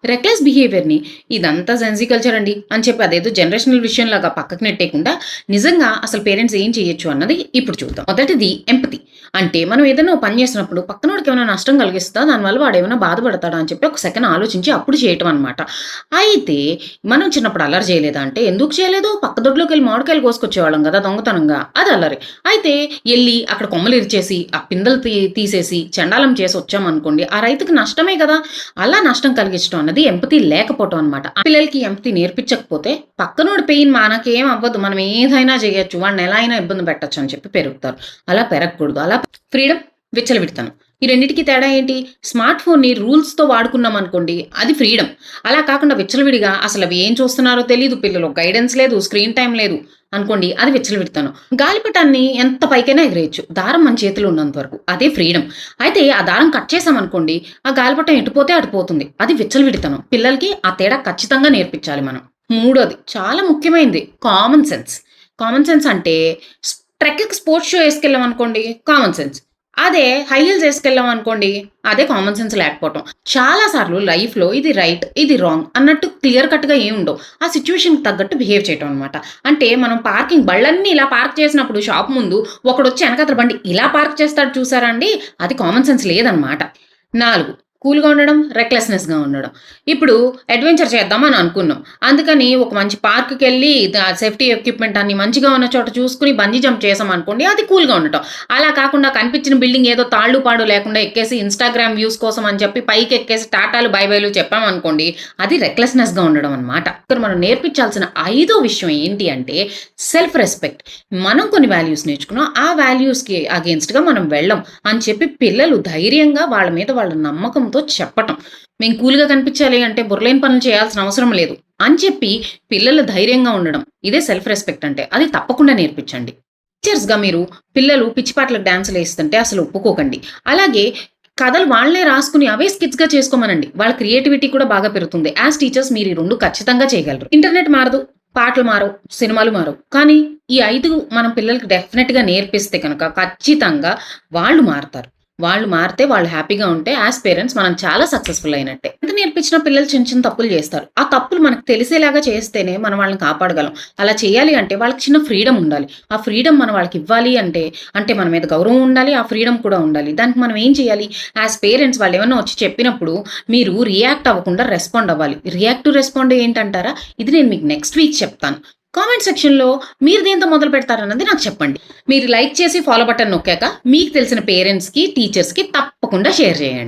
Reckless బిహేవియర్‌ని ఇదంతా Gen Z culture అండి అని చెప్పి అదేదో జనరేషనల్ విషయంలాగా పక్కకు నెట్టేయకుండా నిజంగా అసలు పేరెంట్స్ ఏం చేయొచ్చు అన్నది ఇప్పుడు చూద్దాం. మొదటిది ఎంపతి. అంటే మనం ఏదైనా ఓ పని చేసినప్పుడు పక్కనోడికి ఏమైనా నష్టం కలిగిస్తదా? దానివల్ల వాడేమైనా బాధపడతాడా? అని చెప్పి ఒక సెకన్ ఆలోచించి అప్పుడు చేయటం అనమాట. అయితే మనం చిన్నప్పుడు అల్లరి చేయలేదా అంటే ఎందుకు చేయలేదు? పక్క దొడ్లోకెళ్ళి మామిడికాయలు కోసుకొచ్చేవాళ్ళం గదా! దొంగతనంగా. అది అల్లరి. అయితే ఎళ్లి అక్కడ కొమ్మలు ఇరిచేసి, ఆ పిందెలు తీసేసి చెండాలం చేసి వచ్చామనుకోండి, ఆ రైతుకి నష్టమే గదా! అలా నష్టం కలిగించడం అన్నది ఎంపతి లేకపోవటం అనమాట. ఆ పిల్లలకి ఎంపతి నేర్పించకపోతే పక్కనోడి పెయిన్ మనకేం అవ్వదు. మనం ఏదైనా చేయొచ్చు. వాడిని ఎలా అయినా ఇబ్బంది పెట్టొచ్చు అని చెప్పి పెరుగుతారు. అలా పెరగకూడదు. అలా ఫ్రీడమ్, విచ్చలవిడితనం. ఈ రెండిటికి తేడా ఏంటి? స్మార్ట్ ఫోన్‌ని రూల్స్‌తో వాడుకున్నామనుకోండి అది ఫ్రీడమ్. అలా కాకుండా విచ్చలవిడిగా అసలవి ఏం చూస్తున్నారో తెలీదు పిల్లలు. గైడెన్స్ లేదు, స్క్రీన్ టైమ్ లేదు అనుకోండి అది విచ్చలవిడితనం. గాలిపటాన్ని ఎంత పైకైనా ఎగిరేయొచ్చు. దారం మన చేతిలో ఉన్నంత వరకు. అదే ఫ్రీడమ్. అయితే ఆ దారం కట్ చేసామనుకోండి ఆ గాలిపటం ఎటుపోతే అటు పోతుంది. అది విచ్చలవిడితనం. పిల్లలకి ఆ తేడా ఖచ్చితంగా నేర్పించాలి మనం. మూడోది చాలా ముఖ్యమైనది కామన్ సెన్స్. కామన్ సెన్స్ అంటే ట్రెక్‌కి స్పోర్ట్స్ షో యేసుకెళ్ళామనుకోండి కామన్ సెన్స్. అదే హై హీల్స్ యేసుకెళ్ళామనుకోండి అదే కామన్ సెన్స్ లేకపోవటం. చాలా సార్లు లైఫ్‌లో ఇది రైట్, ఇది రాంగ్ అన్నట్టు క్లియర్ కట్‌గా ఏముండవు. ఆ సిట్యుయేషన్‌కి తగ్గట్టు బిహేవ్ చేయటం అనమాట. అంటే మనం బళ్ళన్నీ ఇలా పార్క్ చేసినప్పుడు షాప్ ముందు ఒకడొచ్చి ఎనకాతల బండి ఇలా పార్క్ చేస్తాడు చూసారా అండి? అది కామన్ సెన్స్ లేదనమాట. 4 కూల్‌గా ఉండడం, రెక్లెస్‌నెస్‌గా ఉండడం. ఇప్పుడు అడ్వెంచర్ చేద్దామని అనుకున్నాం. అందుకని ఒక మంచి పార్క్‌కెళ్ళి సేఫ్టీ ఎక్విప్‌మెంట్ అన్ని మంచిగా ఉన్న చోట చూసుకొని బంజీ జంప్ చేశామనుకోండి అది కూల్‌గా ఉండటం. అలా కాకుండా కనిపించిన బిల్డింగ్ ఏదో తాళ్ళు పాడు లేకుండా ఎక్కేసి ఇన్‌స్టాగ్రామ్ వ్యూస్ కోసం అని చెప్పి పైకెక్కేసి టాటాలు, బై బైలు చెప్పామనుకోండి అది రెక్లెస్‌నెస్‌గా ఉండడం అన్నమాట. ఇక్కడ మనం నేర్పించాల్సిన ఐదో విషయం ఏంటి అంటే సెల్ఫ్ రెస్పెక్ట్. మనం కొన్ని వాల్యూస్ నేర్చుకున్నాం. ఆ వాల్యూస్‌కి అగెయిన్స్ట్‌గా మనం వెళ్ళం అని చెప్పి పిల్లలు ధైర్యంగా వాళ్ళ మీద వాళ్ళ నమ్మకంతో చెప్పటం. మేము కూల్‌గా కనిపించాలి అంటే బుర్రలేని పనులు చేయాల్సిన అవసరం లేదు అని చెప్పి పిల్లలు ధైర్యంగా ఉండడం. ఇదే సెల్ఫ్ రెస్పెక్ట్ అంటే. అది తప్పకుండా నేర్పించండి. టీచర్స్‌గా మీరు పిల్లలు పిచ్చి పాటలకు డాన్సులేస్తుంటే అసలు ఒప్పుకోకండి. అలాగే కథలు వాళ్ళే రాసుకొని అవే స్కిట్స్‌గా చేసుకోమనండి. వాళ్ళ క్రియేటివిటీ కూడా బాగా పెరుగుతుంది. యాస్ టీచర్స్ మీరు ఈ 2 ఖచ్చితంగా చేయగలరు. ఇంటర్నెట్ మారదు, పాటలు మారవు, సినిమాలు మారవు. కానీ ఈ 5 మనం పిల్లలకి డెఫినిట్‌గా నేర్పిస్తే కనుక ఖచ్చితంగా వాళ్ళు మారతారు. వాళ్ళు మారితే వాళ్ళు హ్యాపీగా ఉంటే యాస్ పేరెంట్స్ మనం చాలా సక్సెస్‌ఫుల్ అయినట్టే. ఎంత నేర్పించినా పిల్లలు చిన్న చిన్న తప్పులు చేస్తారు. ఆ తప్పులు మనకు తెలిసేలాగా చేస్తేనే మనం వాళ్ళని కాపాడగలం. అలా చేయాలి అంటే వాళ్ళకి చిన్న ఫ్రీడమ్ ఉండాలి. ఆ ఫ్రీడమ్ మనం వాళ్ళకి ఇవ్వాలి అంటే, అంటే మన మీద గౌరవం ఉండాలి. ఆ ఫ్రీడమ్ కూడా ఉండాలి. దానికి మనం ఏం చేయాలి? యాస్ పేరెంట్స్ వాళ్ళేమన్నా వచ్చి చెప్పినప్పుడు మీరు రియాక్ట్ అవ్వకుండా రెస్పాండ్ అవ్వాలి. రియాక్ట్ టు రెస్పాండ్ ఏంటంటారా? ఇది నేను మీకు నెక్స్ట్ వీక్ చెప్తాను. కామెంట్ సెక్షన్‌లో మీరు దేనితో మొదలు పెడతారన్నది నాకు చెప్పండి. మీరు లైక్ చేసి ఫాలో బటన్ నొక్కాక మీకు తెలిసిన పేరెంట్స్‌కి, టీచర్స్‌కి తప్పకుండా షేర్ చేయండి.